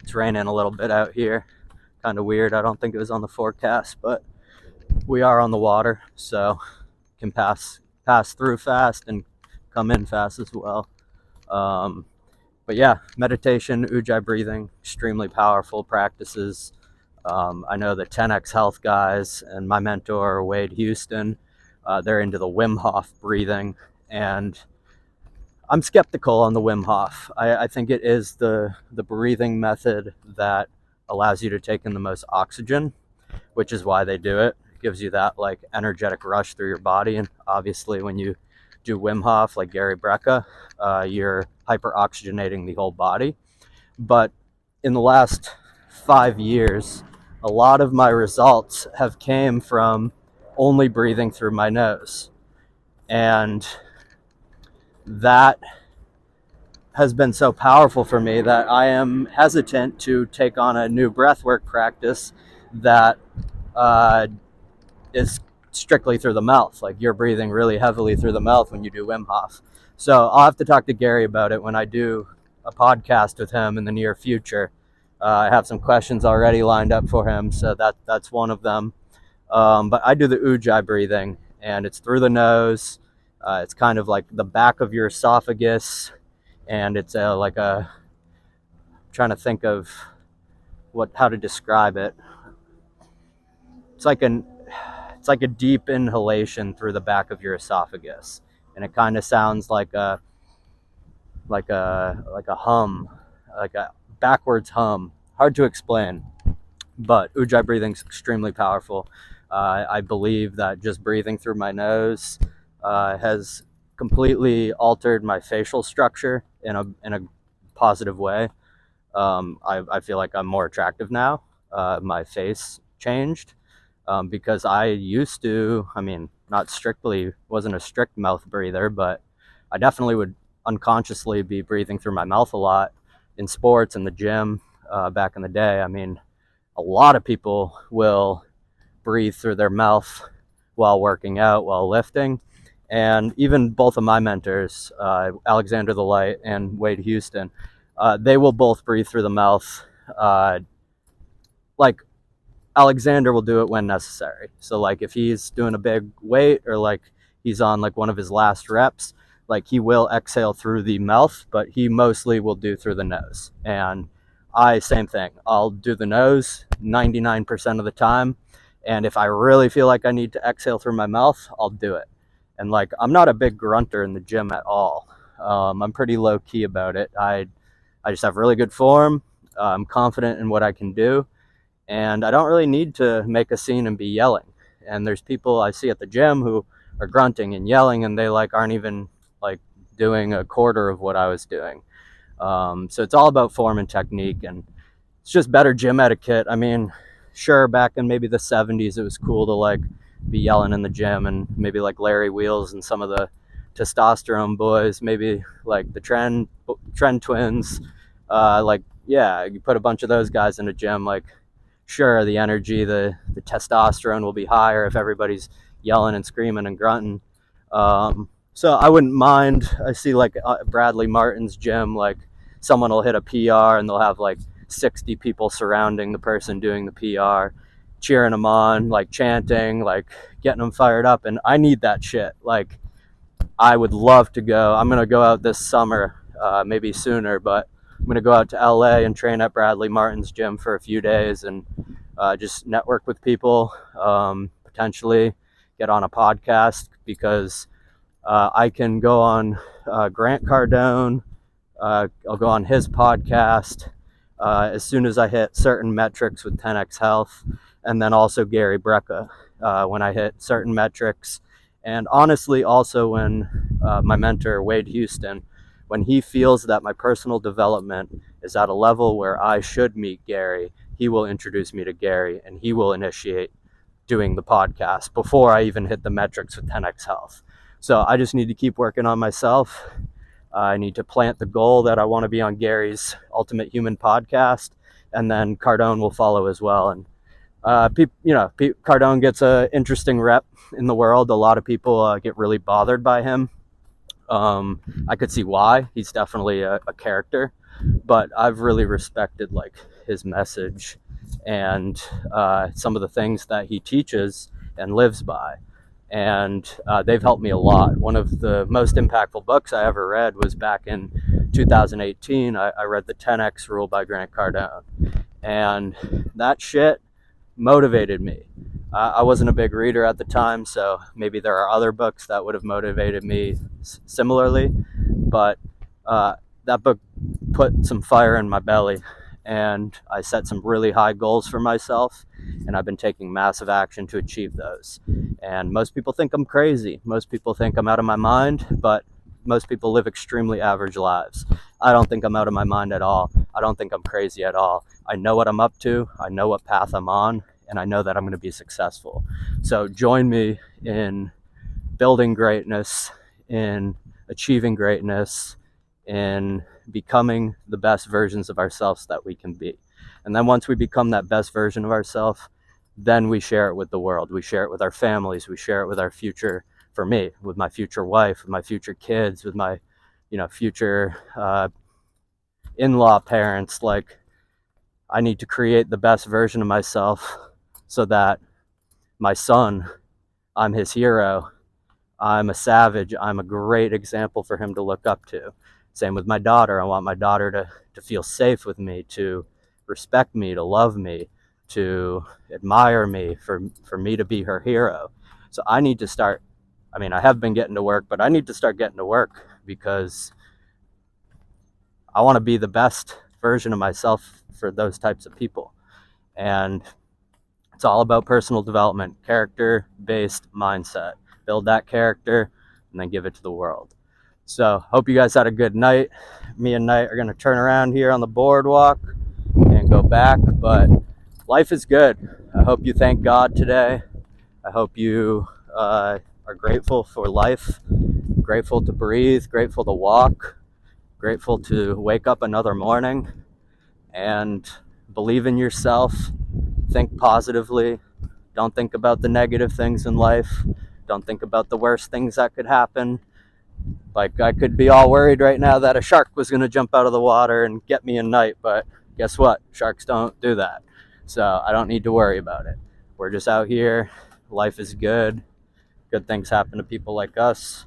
It's raining a little bit out here. Kind of weird. I don't think it was on the forecast, but we are on the water, so can pass through fast and come in fast as well. But yeah, meditation, ujjayi breathing, extremely powerful practices. I know the 10x Health guys and my mentor Wade Houston, they're into the Wim Hof breathing, and I'm skeptical on the Wim Hof. I think it is the breathing method that allows you to take in the most oxygen, which is why they do it. It gives you that like energetic rush through your body. And obviously when you do Wim Hof, like Gary Brecka, you're hyperoxygenating the whole body. But in the last 5 years, a lot of my results have came from only breathing through my nose. And that has been so powerful for me that I am hesitant to take on a new breathwork practice that is strictly through the mouth. Like you're breathing really heavily through the mouth when you do Wim Hof. So I'll have to talk to Gary about it when I do a podcast with him in the near future. I have some questions already lined up for him, so that's one of them. But I do the ujjayi breathing, and it's through the nose. It's kind of like the back of your esophagus, and it's like a, I'm trying to think of how to describe it. It's like a deep inhalation through the back of your esophagus, and it kind of sounds like a hum, like a backwards hum. Hard to explain, but ujjayi breathing is extremely powerful. I believe that just breathing through my nose has completely altered my facial structure in a positive way. I feel like I'm more attractive now. My face changed because I used to, not strictly, wasn't a strict mouth breather, but I definitely would unconsciously be breathing through my mouth a lot in sports, in the gym, back in the day. A lot of people will breathe through their mouth while working out, while lifting. And even both of my mentors, Alexander the Light and Wade Houston, they will both breathe through the mouth. Like Alexander will do it when necessary. So like if he's doing a big weight or like he's on like one of his last reps, like he will exhale through the mouth, but he mostly will do through the nose. And same thing. I'll do the nose 99% of the time. And if I really feel like I need to exhale through my mouth, I'll do it. And like, I'm not a big grunter in the gym at all. I'm pretty low key about it. I just have really good form. I'm confident in what I can do. And I don't really need to make a scene and be yelling. And there's people I see at the gym who are grunting and yelling, and they like aren't even like doing a quarter of what I was doing. So it's all about form and technique, and it's just better gym etiquette. Sure, back in maybe the 70s, it was cool to like be yelling in the gym, and maybe like Larry Wheels and some of the testosterone boys, maybe like the Trend twins. You put a bunch of those guys in a gym, like sure, the energy, the testosterone will be higher if everybody's yelling and screaming and grunting. So I wouldn't mind. I see like Bradley Martin's gym, like someone will hit a PR and they'll have like 60 people surrounding the person doing the PR, cheering them on, like chanting, like getting them fired up. And I need that shit. Like I would love to go. I'm going to go out this summer, maybe sooner, but I'm going to go out to LA and train at Bradley Martin's gym for a few days and just network with people, potentially get on a podcast, because I can go on Grant Cardone. I'll go on his podcast as soon as I hit certain metrics with 10x Health, and then also Gary Brecka when I hit certain metrics. And honestly, also when my mentor, Wade Houston, when he feels that my personal development is at a level where I should meet Gary, he will introduce me to Gary, and he will initiate doing the podcast before I even hit the metrics with 10x Health. So I just need to keep working on myself. I need to plant the goal that I want to be on Gary's Ultimate Human podcast, and then Cardone will follow as well. And Cardone gets an interesting rep in the world. A lot of people get really bothered by him. I could see why. He's definitely a character. but I've really respected like his message and some of the things that he teaches and lives by. And they've helped me a lot. One of the most impactful books I ever read was back in 2018. I read The 10X Rule by Grant Cardone. And that shit motivated me. I wasn't a big reader at the time, so maybe there are other books that would have motivated me similarly. But that book put some fire in my belly, and I set some really high goals for myself, and I've been taking massive action to achieve those. And most people think I'm crazy. Most people think I'm out of my mind, but most people live extremely average lives. I don't think I'm out of my mind at all. I don't think I'm crazy at all. I know what I'm up to. I know what path I'm on, and I know that I'm going to be successful. So join me in building greatness, in achieving greatness, in becoming the best versions of ourselves that we can be. And then once we become that best version of ourselves, then we share it with the world. We share it with our families. We share it with our future, for me, with my future wife, with my future kids, with my, future in-law parents. Like, I need to create the best version of myself so that my son, I'm his hero. I'm a savage. I'm a great example for him to look up to. Same with my daughter. I want my daughter to feel safe with me, to respect me, to love me, to admire me, for me to be her hero. So I need to start, I have been getting to work, but I need to start getting to work because I want to be the best version of myself for those types of people. And it's all about personal development, character-based mindset. Build that character and then give it to the world. So hope you guys had a good night. Me and Knight are going to turn around here on the boardwalk and go back, but life is good. I hope you thank God today. I hope you are grateful for life, grateful to breathe, grateful to walk, grateful to wake up another morning, and believe in yourself. Think positively. Don't think about the negative things in life. Don't think about the worst things that could happen. Like, I could be all worried right now that a shark was going to jump out of the water and get me in Knight, but guess what? Sharks don't do that. So I don't need to worry about it. We're just out here. Life is good. Good things happen to people like us.